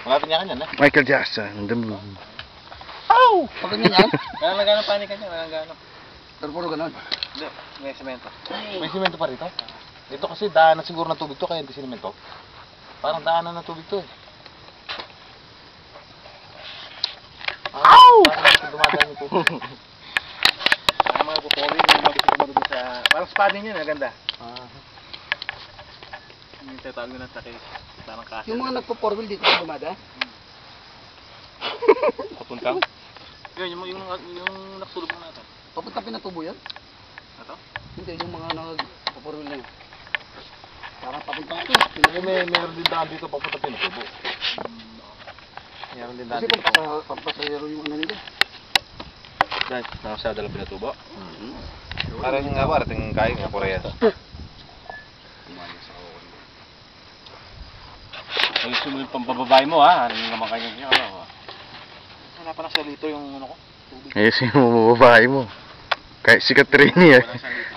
Malapit niya kanyan, eh. Michael Jackson, the moon. Ow! Pag ganyan yan? Walang nagano panikan niya, walang gano. Pero puro ganun. Hindi, may semento. May semento pa rito? Ito kasi daanan siguro ng tubig to, kaya hindi semento. Parang daanan ng tubig to, eh. Ow! Parang dumadaan yung tubig. Parang mga pupoli, yung mga gusto kumadugod sa... Parang spading yun, maganda. Yung tatawag nyo ng sakay. Parang kasi. Yung mga nagpo-four wheel dito sa Lumada? Papuntang? Yun, yung nakasulog mo natin. Papunta Pinatubo yan? Ito? Hindi, yung mga nagpo-four wheel na yun. Parang papuntang ito. Meron din daan dito papunta Pinatubo. Meron din daan Kasi dito. pampasayero yung ano nila. Dahil, nakasya dala Pinatubo. Parang yung nga, parating kain nga Korea. Ayos mo yung pampababae mo, ha? Ano naman kayo niya? Wala pa na sa litro yung ano ko. Ayusin mo, babae mo. Kahit si Katrina, eh. Wala sa litro.